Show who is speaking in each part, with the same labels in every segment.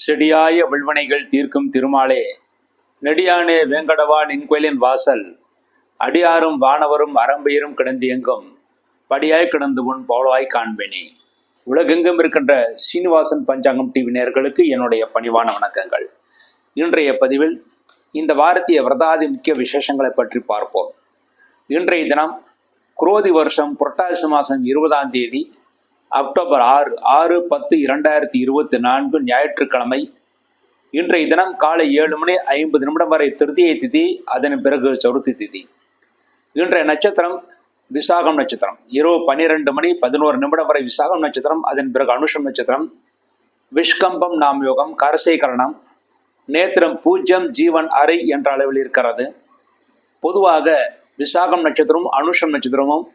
Speaker 1: செடியாய விழ்வனைகள் தீர்க்கும் திருமாலே, நெடியானே வேங்கடவா நின்கோயிலின் வாசல், அடியாரும் வானவரும் அறம்பெயரும் கிடந்து எங்கும் படியாய் கிடந்து உன் போலவாய் காண்பேனே. உலகெங்கும் இருக்கின்ற சீனிவாசன் பஞ்சாங்கம் டிவி நேயர்களுக்கு என்னுடைய பணிவான வணக்கங்கள். இன்றைய பதிவில் இந்த வாரத்திய விரதாதி முக்கிய விசேஷங்களை பற்றி பார்ப்போம். இன்றைய தினம் குரோதி வருஷம் புரட்டாசி மாதம் 20ஆம் தேதி அக்டோபர் 6/10/2024 ஞாயிற்றுக்கிழமை. இன்றைய தினம் காலை 7:50 வரை திருதியை திதி, அதன் பிறகு சதுர்த்தி திதி. இன்றைய நட்சத்திரம் விசாகம் நட்சத்திரம். இரவு 12:11 வரை விசாகம் நட்சத்திரம், அதன் பிறகு அனுஷம் நட்சத்திரம். விஷ்கம்பம் நாம் யோகம், கரசைகரணம், நேத்திரம் பூஜ்யம், ஜீவன் அரை என்ற அளவில் இருக்கிறது. பொதுவாக விசாகம் நட்சத்திரமும் அனுஷம் நட்சத்திரமும்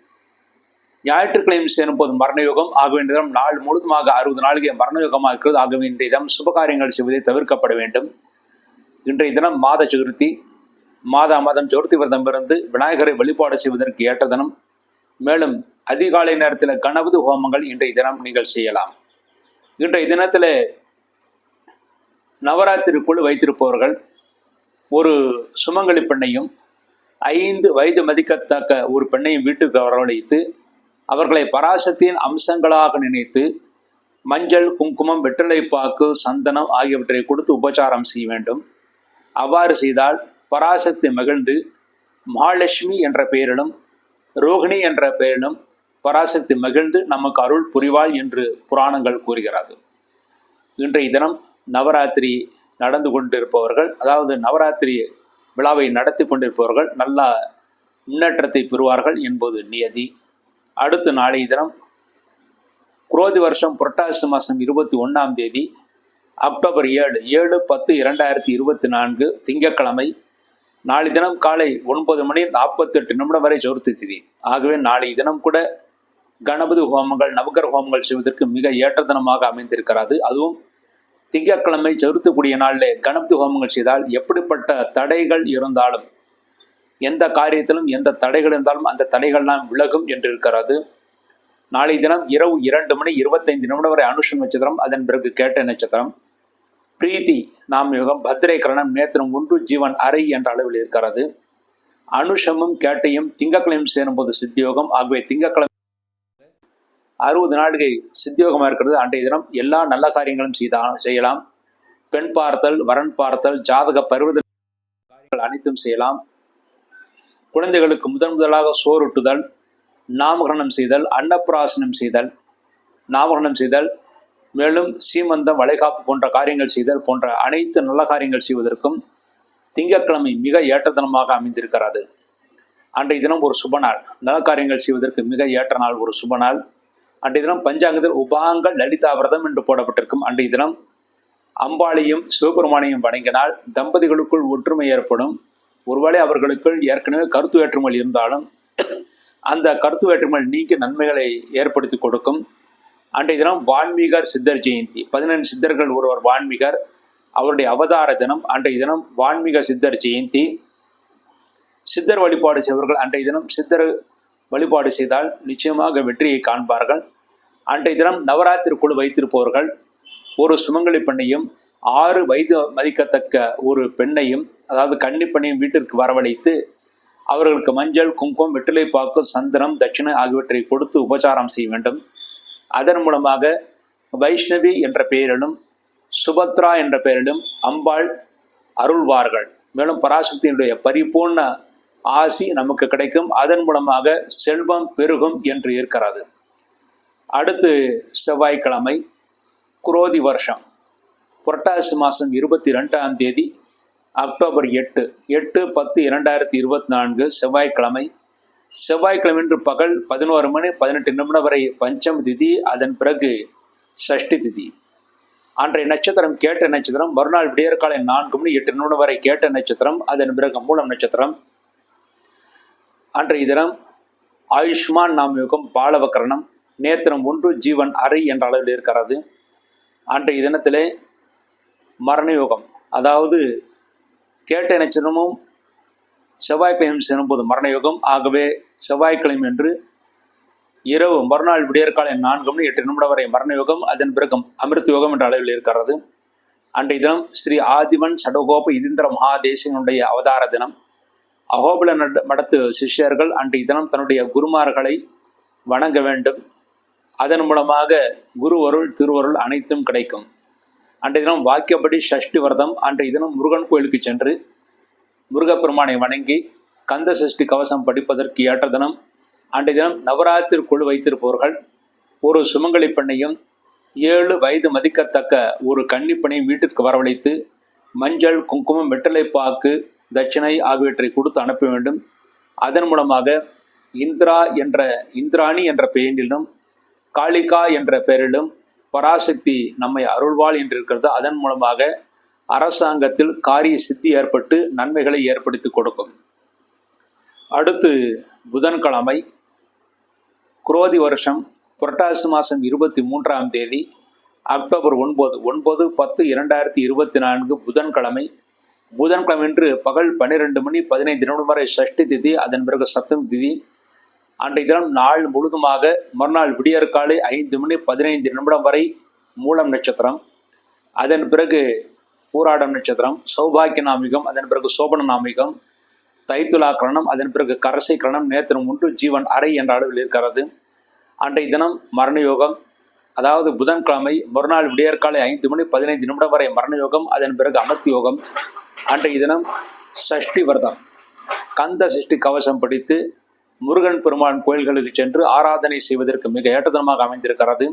Speaker 1: ஞாயிற்றுக்கிழமை சேரும் போது மரணயோகம் ஆக வேண்டிய நாள் முழுதுமாக 60 நாளிகை மரணயோகமாக இருக்கிறது. ஆகவே இன்றைய தினம் சுபகாரியங்கள் செய்வதை தவிர்க்கப்பட வேண்டும். இன்றைய தினம் மாத சதுர்த்தி. மாதம் சதுர்த்தி விரதம் இருந்து விநாயகரை வழிபாடு செய்வதற்கு ஏற்ற தினம். மேலும் அதிகாலை நேரத்தில் கணபதி ஹோமங்கள் இன்றைய தினம் நீங்கள் செய்யலாம். இன்றைய தினத்தில் நவராத்திரி குழு வைத்திருப்பவர்கள் ஒரு சுமங்கலி பெண்ணையும் 5 வயது மதிக்கத்தக்க ஒரு பெண்ணையும் வீட்டுக்கு வரவழைத்து அவர்களை பராசக்தியின் அம்சங்களாக நினைத்து மஞ்சள், குங்குமம், வெற்றிலைப்பாக்கு, சந்தனம் ஆகியவற்றை கொடுத்து உபச்சாரம் செய்ய வேண்டும். அவ்வாறு செய்தால் பராசக்தி மகிழ்ந்து மகாலட்சுமி என்ற பெயரிலும் ரோகிணி என்ற பெயரிலும் பராசக்தி மகிழ்ந்து நமக்கு அருள் புரிவாள் என்று புராணங்கள் கூறுகிறது. இன்றைய தினம் நவராத்திரி நடந்து கொண்டிருப்பவர்கள், அதாவது நவராத்திரி விழாவை நடத்தி கொண்டிருப்பவர்கள் நல்ல முன்னேற்றத்தை பெறுவார்கள் என்பது நியதி. அடுத்து நாளைய தினம் குரோதி வருஷம் புரட்டாசி மாதம் 21ஆம் தேதி அக்டோபர் 7/10/2024 திங்கட்கிழமை. நாளை தினம் காலை 9:48 வரை சதுர்த்தி திதி. ஆகவே நாளைய தினம் கூட கணபதி ஹோமங்கள், நவகிரக ஹோமங்கள் செய்வதற்கு மிக ஏற்ற தினமாக அமைந்திருக்கிறது. அதுவும் திங்கட்கிழமை சதுர்த்தி கூடிய நாளில் கணபதி ஹோமங்கள் செய்தால் எப்படிப்பட்ட தடைகள் இருந்தாலும், எந்த காரியத்திலும் எந்த தடைகள் இருந்தாலும் அந்த தடைகள்லாம் விலகும் என்று இருக்கிறது. நாளை தினம் இரவு 2:25 வரை அனுஷம் நட்சத்திரம், அதன் பிறகு கேட்ட நட்சத்திரம். பிரீத்தி நாம் யோகம், பத்திரை கரணம், நேத்திரம் 1, ஜீவன் அரை என்ற அளவில் இருக்கிறது. அனுஷமும் கேட்டையும் திங்கட்கிழமை சேரும்போது சித்தியோகம். ஆகவே திங்கட்கிழமை 60 நாளிகை சித்தியோகமாக இருக்கிறது. அன்றைய தினம் எல்லா நல்ல காரியங்களும் செய்யலாம். பெண் பார்த்தல், வரன் பார்த்தல், ஜாதக பருவத காரியங்கள் அனைத்தும் செய்யலாம். குழந்தைகளுக்கு முதலாக சோறுட்டுதல், நாமகரணம் செய்தல், அன்னப்பிராசனம் செய்தல், நாமகரணம் செய்தல், மேலும் சீமந்தம், வளைகாப்பு போன்ற காரியங்கள் செய்தல் போன்ற அனைத்து நல்ல காரியங்கள் செய்வதற்கும் திங்கட்கிழமை மிக ஏற்ற தினமாக அமைந்திருக்கிறது. அன்றைய தினம் ஒரு சுபநாள். நல்ல காரியங்கள் செய்வதற்கு மிக ஏற்ற நாள், ஒரு சுபநாள். அன்றைய தினம் பஞ்சாங்கத்தில் உபாங்க லலிதா விரதம் என்று போடப்பட்டிருக்கும். அன்றைய தினம் அம்பாளையும் சிவபெருமானையும் வணங்கினால் தம்பதிகளுக்குள் ஒற்றுமை ஏற்படும். ஒருவேளை அவர்களுக்குள் ஏற்கனவே கருத்து வேற்றுமைகள் இருந்தாலும் அந்த கருத்து வேற்றுமைகள் நீக்கி நன்மைகளை ஏற்படுத்தி கொடுக்கும். அன்றைய தினம் வான்மீகர் சித்தர் ஜெயந்தி. 14 சித்தர்கள் ஒருவர் வான்மீகர், அவருடைய அவதார தினம். அன்றைய தினம் வான்மீக சித்தர் ஜெயந்தி. சித்தர் வழிபாடு செய்வர்கள் அன்றைய தினம் சித்தர் வழிபாடு செய்தால் நிச்சயமாக வெற்றியை காண்பார்கள். அன்றைய தினம் நவராத்திரி குழு வைத்திருப்பவர்கள் ஒரு சுமங்கலி பெண்ணையும் 6 வயது மதிக்கத்தக்க ஒரு பெண்ணையும், அதாவது கன்னி பெண்ணையும் வீட்டிற்கு வரவழைத்து அவர்களுக்கு மஞ்சள், குங்குமம், வெற்றிலைப்பாக்கு, சந்தனம், தட்சிணை ஆகியவற்றை கொடுத்து உபச்சாரம் செய்ய வேண்டும். அதன் மூலமாக வைஷ்ணவி என்ற பெயரிலும் சுபத்ரா என்ற பெயரிலும் அம்பாள் அருள்வார்கள். மேலும் பராசக்தியினுடைய பரிபூர்ண ஆசி நமக்கு கிடைக்கும். அதன் மூலமாக செல்வம் பெருகும் என்று இருக்கிறது. அடுத்து செவ்வாய்க்கிழமை குரோதி வருஷம் புரட்டாசி மாதம் 22ஆம் தேதி அக்டோபர் 8/10/2024 செவ்வாய்க்கிழமை. செவ்வாய்க்கிழமை இன்று பகல் 11:18 வரை பஞ்சம திதி, அதன் பிறகு சஷ்டி திதி. அன்றைய நட்சத்திரம் கேட்ட நட்சத்திரம். மறுநாள் விடியற்காலை 4:08 வரை கேட்ட நட்சத்திரம், அதன் பிறகு மூலம் நட்சத்திரம். அன்றைய தினம் ஆயுஷ்மான் நாம் யோகம், பாலவக்கரணம், நேத்திரம் 1, ஜீவன் அரை என்ற அளவில் இருக்கிறது. அன்றைய தினத்திலே மரணயோகம், அதாவது கேட்ட நட்சத்திரமும் செவ்வாய்க்கிழமை சேரும்போது மரணயோகம். ஆகவே செவ்வாய்க்கிழமை என்று இரவு மறுநாள் விடியற்காலை 4:08 வரை மரணயோகம், அதன் பிறகு அமிர்த யோகம் என்ற அளவில் இருக்கிறது. அன்றைய தினம் ஸ்ரீ ஆதிவன் சடகோப இந்திர மகாதேசிகனுடைய அவதார தினம். அகோபில மடத்து சிஷ்யர்கள் அன்றைய தினம் தன்னுடைய குருமார்களை வணங்க வேண்டும். அதன் மூலமாக குருவருள் திருவருள் அனைத்தும் கிடைக்கும். அன்றைய தினம் வாக்கியப்படி சஷ்டி விரதம். அன்றைய தினம் முருகன் கோயிலுக்கு சென்று முருகப்பெருமானை வணங்கி கந்த சஷ்டி கவசம் படிப்பதற்கு ஏற்ற தினம். அன்றைய தினம் நவராத்திரி குழு வைத்திருப்பவர்கள் ஒரு சுமங்கலி பெண்ணையும் 7 வயது மதிக்கத்தக்க ஒரு கன்னிப்பெண்ணையும் வீட்டிற்கு வரவழைத்து மஞ்சள், குங்குமம், வெற்றிலைப்பாக்கு, தட்சிணை ஆகியவற்றை கொடுத்து அனுப்ப வேண்டும். அதன் மூலமாக இந்திராணி என்ற பெயரிலும் காளிகா என்ற பெயரிலும் பராசக்தி நம்மை அருள்வாள் என்று இருக்கிறது. அதன் மூலமாக அரசாங்கத்தில் காரிய சித்தி ஏற்பட்டு நன்மைகளை ஏற்படுத்தி கொடுக்கும். அடுத்து புதன்கிழமை, குரோதி வருஷம் புரட்டாசி மாதம் 23ஆம் தேதி அக்டோபர் 9/10/2024 புதன்கிழமை. புதன்கிழமை பகல் 12:15 வரை சஷ்டி திதி, அதன் பிறகு சப்தமி திதி. அன்றைய தினம் நாள் முழுதுமாக மறுநாள் விடியற்காலை 5:15 வரை மூலம் நட்சத்திரம், அதன் பிறகு பூராடம் நட்சத்திரம், சௌபாக்கிய நாமிகம், அதன் பிறகு சோபன நாமிகம், தைத்துலா கிரணம், அதன் பிறகு கரசை கிரணம், நேத்திரம் 1, ஜீவன் அறை என்ற அளவில் இருக்கிறது. அன்றைய தினம் மரணயோகம், அதாவது புதன்கிழமை மறுநாள் விடியற்காலை 5:15 வரை மரணயோகம், அதன் பிறகு அமர்த்தி யோகம். அன்றைய தினம் சஷ்டி விரதம், கந்த சஷ்டி கவசம் படித்து முருகன் பெருமான் கோயில்களுக்கு சென்று ஆராதனை செய்வதற்கு மிக ஏற்றதனமாக அமைந்திருக்கிறது.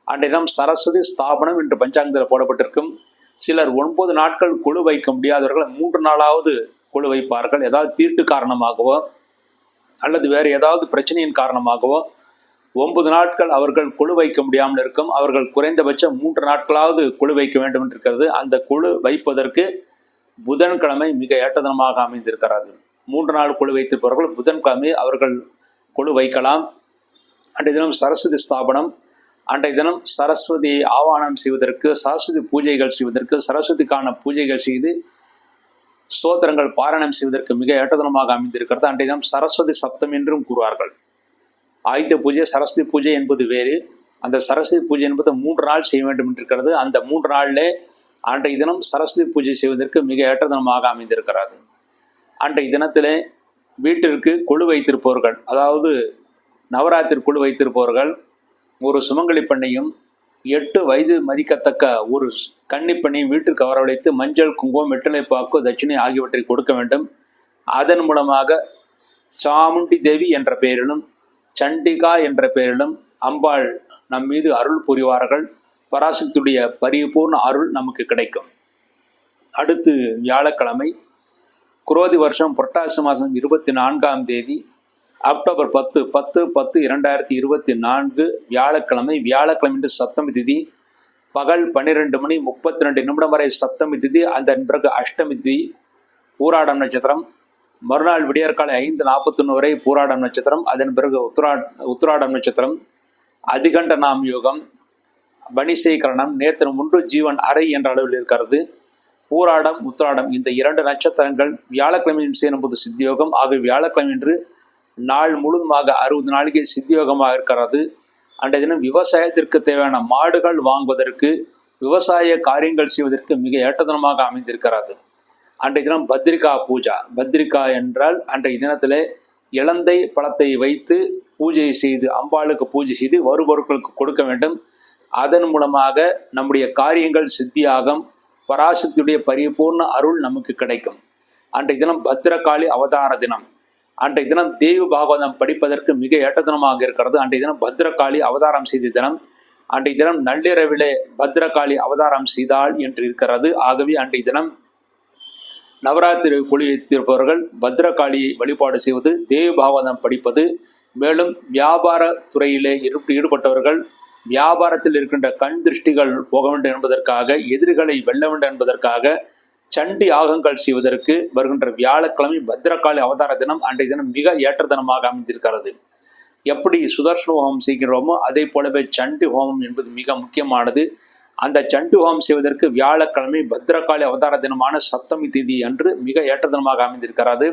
Speaker 1: அன்றைய தினம் சரஸ்வதி ஸ்தாபனம் என்று பஞ்சாங்கத்தில் போடப்பட்டிருக்கும். சிலர் 9 நாட்கள் குழு வைக்க முடியாதவர்கள் 3 நாளாவது குழு வைப்பார்கள். ஏதாவது தீட்டு காரணமாகவோ அல்லது வேறு ஏதாவது பிரச்சனையின் காரணமாகவோ 9 நாட்கள் அவர்கள் குழு வைக்க முடியாமல் இருக்கும். அவர்கள் குறைந்தபட்சம் 3 நாட்களாவது குழு வைக்க வேண்டும் என்று இருக்கிறது. அந்த குழு வைப்பதற்கு புதன்கிழமை மிக ஏற்றதனமாக அமைந்திருக்கிறது. 3 நாள் குழு வைத்திருப்பவர்கள் புதன்கிழமை அவர்கள் குழு வைக்கலாம். அன்றைய தினம் சரஸ்வதி ஸ்தாபனம். அன்றைய தினம் சரஸ்வதி ஆவானம் செய்வதற்கு, சரஸ்வதி பூஜைகள் செய்வதற்கு, சரஸ்வதிக்கான பூஜைகள் செய்து ஸ்தோத்திரங்கள் பாராயணம் செய்வதற்கு மிக ஏற்றதனமாக அமைந்திருக்கிறது. அன்றைய தினம் சரஸ்வதி சப்தம் என்றும் கூறுவார்கள். ஆயுத பூஜை, சரஸ்வதி பூஜை என்பது வேறு. அந்த சரஸ்வதி பூஜை என்பது 3 நாள் செய்ய வேண்டும் என்றிருக்கிறது. அந்த 3 நாளிலே அன்றைய தினம் சரஸ்வதி பூஜை செய்வதற்கு மிக ஏற்றதனமாக அமைந்திருக்கிறது. அன்றைய தினத்திலே வீட்டிற்கு குழு வைத்திருப்பவர்கள், அதாவது நவராத்திரி குழு வைத்திருப்பவர்கள் ஒரு சுமங்கலி பெண்ணையும் 8 வயது மதிக்கத்தக்க ஒரு கன்னிப்பெண்ணையும் வீட்டிற்கு வரவழைத்து மஞ்சள், குங்குமம், வெற்றிலைப்பாக்கு, தட்சிணை ஆகியவற்றை கொடுக்க வேண்டும். அதன் மூலமாக சாமுண்டி தேவி என்ற பெயரிலும் சண்டிகா என்ற பெயரிலும் அம்பாள் நம் மீது அருள் புரிவார்கள். பராசக்தியுடைய பரிபூர்ண அருள் நமக்கு கிடைக்கும். அடுத்து வியாழக்கிழமை, குரோதி வருஷம் புரட்டாசி மாதம் 24ஆம் தேதி அக்டோபர் 10/10/2024 வியாழக்கிழமை. வியாழக்கிழமை சப்தமி திதி, பகல் 12:32 வரை சப்தமி திதி, அதன் பிறகு அஷ்டமி திதி, பூராடம் நட்சத்திரம். மறுநாள் விடியற்காலை 5:41 வரை பூராடம் நட்சத்திரம், அதன் பிறகு உத்திராடம் நட்சத்திரம், அதிகண்ட நாம் யோகம், பனிசை கரணம், நேத்திரம் 1, ஜீவன் அறை என்ற அளவில் இருக்கிறது. பூராடம், உத்திராடம் இந்த 2 நட்சத்திரங்கள் வியாழக்கிழமையும் சேரும்போது சித்தியோகம். ஆக வியாழக்கிழமை என்று நாள் முழுதுமாக 60 நாளைக்கு சித்தியோகமாக இருக்கிறது. அன்றைய தினம் விவசாயத்திற்கு தேவையான மாடுகள் வாங்குவதற்கு, விவசாய காரியங்கள் செய்வதற்கு மிக ஏற்றதனமாக அமைந்திருக்கிறது. அன்றைய தினம் பத்ரிகா பூஜா. பத்ரிகா என்றால் அன்றைய தினத்திலே இலந்தை பழத்தை வைத்து பூஜை செய்து, அம்பாளுக்கு பூஜை செய்து வருபொருட்களுக்கு கொடுக்க வேண்டும். அதன் மூலமாக நம்முடைய காரியங்கள் சித்தியாகும். பராசக்தியுடைய பரிபூர்ண அருள் நமக்கு கிடைக்கும். அன்றைய தினம் பத்ரகாளி அவதார தினம். அன்றைய தினம் தேவி பாகவதம் படிப்பதற்கு மிக ஏற்றதனமாக இருக்கிறது. அன்றைய தினம் பத்ரகாளி அவதாரம் செய்த தினம். அன்றைய தினம் நள்ளிரவிலே பத்ரகாளி அவதாரம் செய்தாள் என்று இருக்கிறது. ஆகவே அன்றைய தினம் நவராத்திரி குளித்திருப்பவர்கள் பத்ரகாளியை வழிபாடு செய்வது, தேவி பாகவதம் படிப்பது, மேலும் வியாபார துறையிலே ஈடுபட்டவர்கள் வியாபாரத்தில் இருக்கின்ற கண் திருஷ்டிகள் போக வேண்டும் என்பதற்காக, எதிரிகளை வெல்ல வேண்டும் என்பதற்காக சண்டி யாகங்கள் செய்வதற்கு வருகின்ற வியாழக்கிழமை பத்ரகாளி அவதார தினம். அன்றைய தினம் மிக ஏற்ற தினமாக அமைந்திருக்கிறது. எப்படி சுதர்ஷன ஹோமம் செய்கிறோமோ அதே போலவே சண்டி ஹோமம் என்பது மிக முக்கியமானது. அந்த சண்டி ஹோமம் செய்வதற்கு வியாழக்கிழமை பத்ரகாளி அவதார தினமான சப்தமி திதி அன்று மிக ஏற்ற தினமாக அமைந்திருக்கிறது.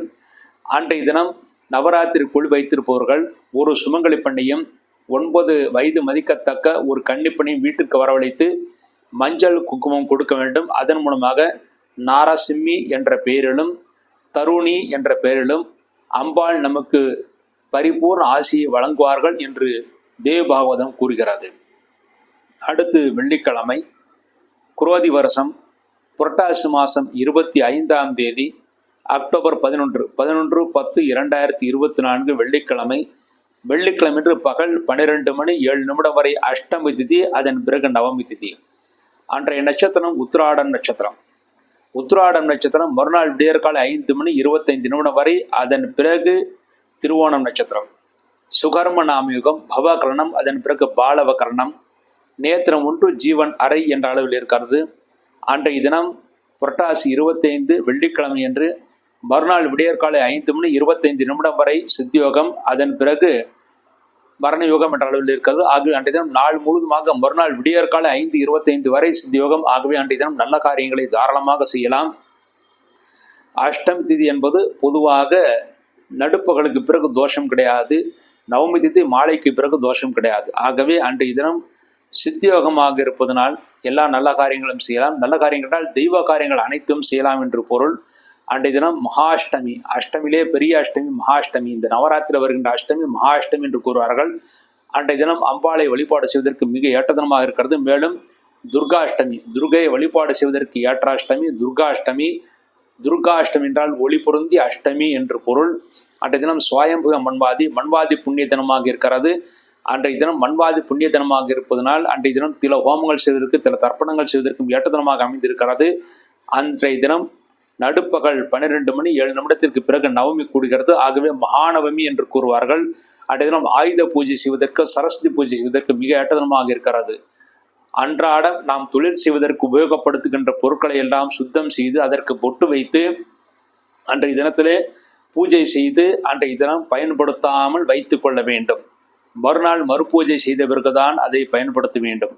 Speaker 1: அன்றைய தினம் நவராத்திரி குழு வைத்திருப்பவர்கள் ஒரு சுமங்கலி பெண்ணையும் 9 வயது மதிக்கத்தக்க ஒரு கன்னிப்பெண்ணையும் வீட்டிற்கு வரவழைத்து மஞ்சள் குங்குமம் கொடுக்க வேண்டும். அதன் மூலமாக நாரசிம்மி என்ற பெயரிலும் தருணி என்ற பெயரிலும் அம்பாள் நமக்கு பரிபூர்ண ஆசியை வழங்குவார்கள் என்று தேவபாகவதம் கூறுகிறது. அடுத்து வெள்ளிக்கிழமை, குரோதி வருஷம் புரட்டாசி மாதம் 25ஆம் தேதி அக்டோபர் 11/10/2024 வெள்ளிக்கிழமை. வெள்ளிக்கிழமை என்று பகல் 12:07 வரை அஷ்டமி திதி, அதன் பிறகு நவமி திதி. அன்றைய நட்சத்திரம் உத்திராடம் நட்சத்திரம். உத்திராடம் நட்சத்திரம் மறுநாள் விடியற்காலை 5:25 வரை, அதன் பிறகு திருவோணம் நட்சத்திரம். சுகர்ம நாமயுகம், பவகரணம், அதன் பிறகு பாலவ கரணம். நேத்திரம் 1, ஜீவன் அறை என்ற அளவில் இருக்கிறது. அன்றைய தினம் புரட்டாசி 25 வெள்ளிக்கிழமை என்று மறுநாள் விடியற்காலை 5:25 வரை சித்தியோகம், அதன் பிறகு மரணயோகம் என்ற அளவில் இருக்கிறது. ஆகவே அன்றைய தினம் நாள் முழுவதுமாக மறுநாள் விடியற்காலை 5:25 வரை சித்தியோகம். ஆகவே அன்றைய தினம் நல்ல காரியங்களை தாராளமாக செய்யலாம். அஷ்டமி திதி என்பது பொதுவாக நடுப்பகலுக்கு பிறகு தோஷம் கிடையாது. நவமி திதி மாலைக்கு பிறகு தோஷம் கிடையாது. ஆகவே அன்றைய தினம் சித்தியோகமாக இருப்பதனால் எல்லா நல்ல காரியங்களும் செய்யலாம். நல்ல காரியங்கள் தெய்வ காரியங்கள் அனைத்தும் செய்யலாம் என்று பொருள். அன்றைய தினம் மகாஷ்டமி, அஷ்டமிலே பெரிய அஷ்டமி மகாஷ்டமி. இந்த நவராத்திரி வருகின்ற அஷ்டமி மகாஷ்டமி என்று கூறுவார்கள். அன்றைய தினம் அம்பாளை வழிபாடு செய்வதற்கு மிக ஏற்ற தினமாக இருக்கிறது. மேலும் துர்காஷ்டமி, துர்கையை வழிபாடு செய்வதற்கு ஏற்ற அஷ்டமி துர்காஷ்டமி. துர்காஷ்டமி என்றால் ஒளி பொருந்தி அஷ்டமி என்று பொருள். அன்றைய தினம் சுவயம்புக மண்வாதி புண்ணிய தினமாக இருக்கிறது. அன்றைய தினம் மண்வாதி புண்ணிய தினமாக இருப்பதனால் அன்றைய தினம் சில ஹோமங்கள் செய்வதற்கு, சில தர்ப்பணங்கள் செய்வதற்கும் ஏற்ற தினமாக அமைந்திருக்கிறது. அன்றைய தினம் நடுப்பகல் 12:07 பிறகு நவமி கூடுகிறது. ஆகவே மகாநவமி என்று கூறுவார்கள். அன்றைய தினம் ஆயுத பூஜை செய்வதற்கு, சரஸ்வதி பூஜை செய்வதற்கு மிக ஏற்ற தினமாக இருக்கிறது. அன்றாடம் நாம் தொழில் செய்வதற்கு உபயோகப்படுத்துகின்ற பொருட்களை எல்லாம் சுத்தம் செய்து அதற்கு பொட்டு வைத்து அன்றைய தினத்திலே பூஜை செய்து அன்றைய தினம் பயன்படுத்தாமல் வைத்து கொள்ள வேண்டும். மறுநாள் மறுபூஜை செய்த பிறகுதான் அதை பயன்படுத்த வேண்டும்.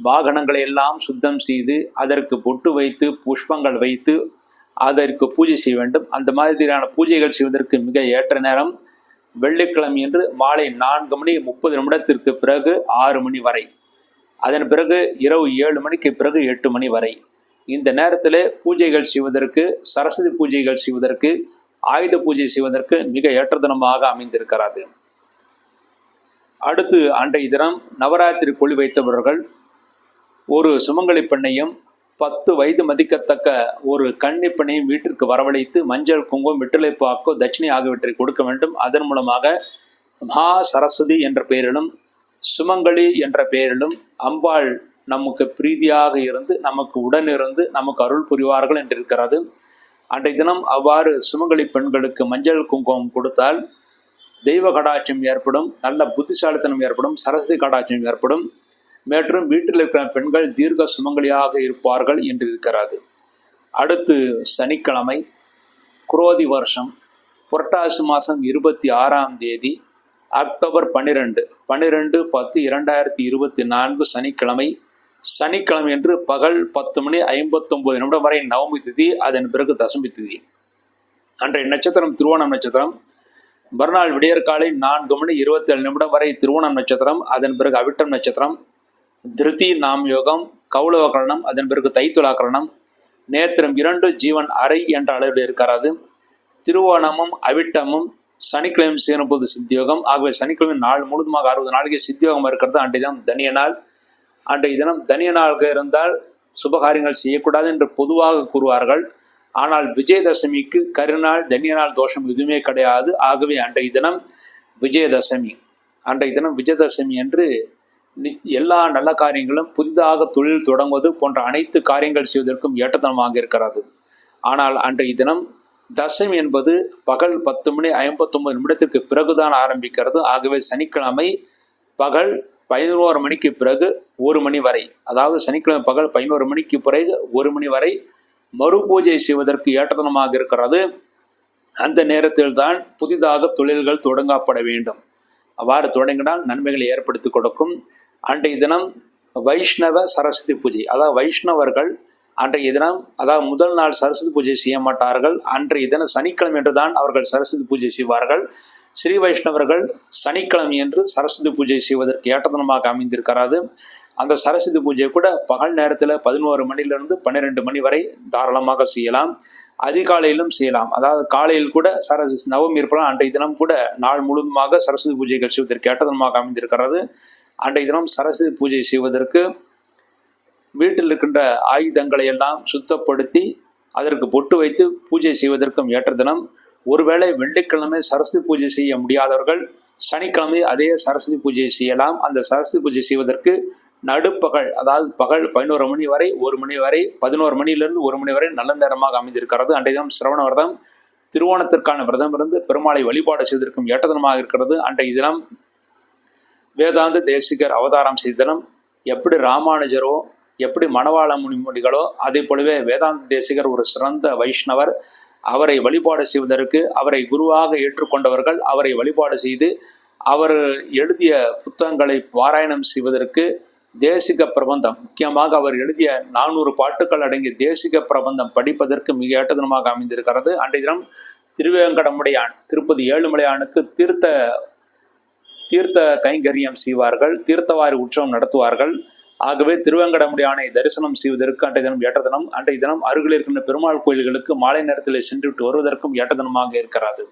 Speaker 1: வாகனங்களை எல்லாம் சுத்தம் செய்து அதற்கு பொட்டு வைத்து புஷ்பங்கள் வைத்து அதற்கு பூஜை செய்ய வேண்டும். அந்த மாதிரியான பூஜைகள் செய்வதற்கு மிக ஏற்ற நேரம் வெள்ளிக்கிழமை என்று மாலை 4:30 பிறகு 6 மணி வரை, அதன் பிறகு இரவு 7 மணிக்கு பிறகு 8 மணி வரை. இந்த நேரத்தில் பூஜைகள் செய்வதற்கு, சரஸ்வதி பூஜைகள் செய்வதற்கு, ஆயுத பூஜை செய்வதற்கு மிக ஏற்ற தினமாக அமைந்திருக்கிறது. அடுத்து அன்றைய தினம் நவராத்திரி கொள்ளி வைத்தவர்கள் ஒரு சுமங்கலி பெண்ணையும் 10 வயது மதிக்கத்தக்க ஒரு கன்னி பெண்ணையும் வீட்டிற்கு வரவழைத்து மஞ்சள் குங்குமம் வெற்றிலைப்பாக்கு தட்சிணை ஆகியவற்றை கொடுக்க வேண்டும். அதன் மூலமாக மகா சரஸ்வதி என்ற பெயரிலும் சுமங்கலி என்ற பெயரிலும் அம்பாள் நமக்கு பிரீதியாக இருந்து நமக்கு உடனிருந்து நமக்கு அருள் புரிவார்கள் என்றிருக்கிறது. அன்றைய தினம் அவ்வாறு சுமங்கலி பெண்களுக்கு மஞ்சள் குங்குமம் கொடுத்தால் தெய்வ கடாட்சியம் ஏற்படும், நல்ல புத்திசாலித்தனம் ஏற்படும், சரஸ்வதி கடாட்சியம் ஏற்படும். மற்றும் வீட்டில் இருக்கிற பெண்கள் தீர்க்க சுமங்கலியாக இருப்பார்கள் என்று இருக்கிறது. அடுத்து சனிக்கிழமை, குரோதி வருஷம் புரட்டாசி மாதம் 26ஆம் தேதி அக்டோபர் 12/10/2024 சனிக்கிழமை. சனிக்கிழமை என்று பகல் 10:59 வரை நவமி திதி, அதன் பிறகு தசமி திதி. அன்றைய நட்சத்திரம் திருவோணம் நட்சத்திரம். மறுநாள் விடியற்காலை 4:27 வரை திருவோணம் நட்சத்திரம், அதன் பிறகு அவிட்டம் நட்சத்திரம். திருதி நாம் யோகம், கௌளவ கரணம், அதன் பிறகு தைத்துலா கரணம். நேத்திரம் 2, ஜீவன் அறை என்ற அளவில் இருக்கிறது. திருவோணமும் அவிட்டமும் சனிக்கிழமை சேரும்போது சித்தியோகம். ஆகவே சனிக்கிழமை நாள் முழுவதுமாக 60 நாளைக்கு சித்தியோகம் இருக்கிறது. அன்றைய தினம் தனிய நாள். அன்றைய தினம் தனிய நாளாக இருந்தால் சுபகாரியங்கள் செய்யக்கூடாது என்று பொதுவாக கூறுவார்கள். ஆனால் விஜயதசமிக்கு கருநாள் தனிய நாள் தோஷம் எதுவுமே கிடையாது. ஆகவே அன்றைய தினம் விஜயதசமி. அன்றைய தினம் விஜயதசமி என்று எல்லா நல்ல காரியங்களும், புதிதாக தொழில் தொடங்குவது போன்ற அனைத்து காரியங்கள் செய்வதற்கும் ஏற்றத்தனமாக இருக்கிறது. ஆனால் அன்றைய தினம் தசமி என்பது பகல் 10:59 பிறகுதான் ஆரம்பிக்கிறது. ஆகவே சனிக்கிழமை பகல் 11 மணிக்கு பிறகு 1 மணி வரை, அதாவது சனிக்கிழமை பகல் 11 மணிக்கு பிறகு 1 மணி வரை மறுபூஜை செய்வதற்கு ஏற்றத்தனமாக இருக்கிறது. அந்த நேரத்தில் தான் புதிதாக தொழில்கள் தொடங்கப்பட வேண்டும். அவ்வாறு தொடங்கினால் நன்மைகளை ஏற்படுத்தி கொடுக்கும். அன்றைய தினம் வைஷ்ணவ சரஸ்வதி பூஜை, அதாவது வைஷ்ணவர்கள் அன்றைய தினம், அதாவது முதல் நாள் சரஸ்வதி பூஜை செய்ய மாட்டார்கள். அன்றைய தினம் சனிக்கிழமை என்றுதான் அவர்கள் சரஸ்வதி பூஜை செய்வார்கள். ஸ்ரீ வைஷ்ணவர்கள் சனிக்கிழமை என்று சரஸ்வதி பூஜை செய்வதற்கு ஏற்றதனமாக அமைந்திருக்கிறது. அந்த சரஸ்வதி பூஜையை கூட பகல் நேரத்தில் 11 மணிலிருந்து 12 மணி வரை தாராளமாக செய்யலாம். அதிகாலையிலும் செய்யலாம். அதாவது காலையில் கூட நவமி இருப்பதால் அன்றைய தினம் கூட நாள் முழுவதுமாக சரஸ்வதி பூஜைகள் செய்வதற்கு ஏற்ற தினமாக அமைந்திருக்கிறது. அன்றைய தினம் சரஸ்வதி பூஜை செய்வதற்கு வீட்டில் இருக்கின்ற ஆயுதங்களை எல்லாம் சுத்தப்படுத்தி அதற்கு பொட்டு வைத்து பூஜை செய்வதற்கும் ஏற்ற தினம். ஒருவேளை வெள்ளிக்கிழமை சரஸ்வதி பூஜை செய்ய முடியாதவர்கள் சனிக்கிழமை அதே சரஸ்வதி பூஜை செய்யலாம். அந்த சரஸ்வதி பூஜை செய்வதற்கு நடுப்பகல், அதாவது பகல் 11 மணி வரை 1 மணி வரை 11 மணியிலிருந்து 1 மணி வரை நல்ல நேரமாக அமைந்திருக்கிறது. அன்றைய தினம் சிரவண விரதம், திருவோணத்திற்கான விரதம் இருந்து பெருமாளை வழிபாடு செய்வதற்கும் ஏற்ற தினமாக இருக்கிறது. அன்றைய தினம் வேதாந்த தேசிகர் அவதாரம் செய்த தினம். எப்படி ராமானுஜரோ எப்படி மணவாள முனிகளோ அதே போலவே வேதாந்த தேசிகர் ஒரு சிறந்த வைஷ்ணவர். அவரை வழிபாடு செய்வதற்கு, அவரை குருவாக ஏற்றுக்கொண்டவர்கள் அவரை வழிபாடு செய்து அவர் எழுதிய புத்தகங்களை பாராயணம் செய்வதற்கு தேசிக பிரபந்தம், முக்கியமாக அவர் எழுதிய 400 பாட்டுக்கள் அடங்கிய தேசிக பிரபந்தம் படிப்பதற்கு மிக ஏற்ற தினமாக அமைந்திருக்கிறது. அன்றைய தினம் திருவேங்கடமுடையான், திருப்பதி ஏழுமலையானுக்கு தீர்த்த கைங்கரியம் செய்வார்கள், தீர்த்தவாரி உற்சவம் நடத்துவார்கள். ஆகவே திருவேங்கடமுடையானை தரிசனம் செய்வதற்கு அன்றைய தினம் ஏற்ற தினம். அன்றைய தினம் அருகில் இருக்கின்ற பெருமாள் கோயில்களுக்கு மாலை நேரத்தில் சென்றுவிட்டு வருவதற்கும் ஏற்ற தினமாக இருக்கிறது.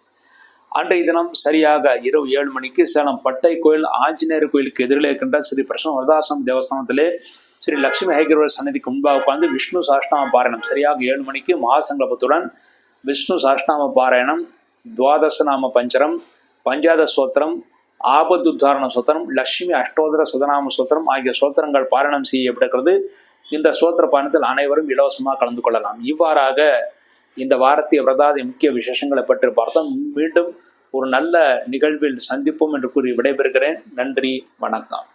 Speaker 1: அன்றைய தினம் சரியாக இரவு 7 மணிக்கு சேலம் பட்டை கோயில் ஆஞ்சநேயர் கோயிலுக்கு எதிரில் இருக்கின்ற ஸ்ரீ பிரசன்ன வரதாசம் தேவஸ்தானத்திலே ஸ்ரீ லட்சுமி ஹைகிரவர் சன்னதிக்கு முன்பாக உட்கார்ந்து விஷ்ணு சாஷ்டாம பாராயணம் சரியாக 7 மணிக்கு மகாசங்கல்பத்துடன் விஷ்ணு சாஷ்டாம பாராயணம், துவாதச நாம பஞ்சரம், பஞ்சாத ஸ்தோத்திரம், ஆபத்துத்தாரண ஸ்தோத்திரம், லட்சுமி அஷ்டோதர சுதநாம ஸ்தோத்திரம் ஆகிய ஸ்தோத்திரங்கள் பாராயணம் செய்யப்படுகிறது. இந்த ஸ்தோத்திர பாராயணத்தில் அனைவரும் இலவசமாக கலந்து கொள்ளலாம். இவ்வாறாக இந்த வாரத்திய விரதாதி முக்கிய விசேஷங்களை பற்றி பார்த்தோம். மீண்டும் ஒரு நல்ல நிகழ்வில் சந்திப்போம் என்று கூறி விடைபெறுகிறேன். நன்றி, வணக்கம்.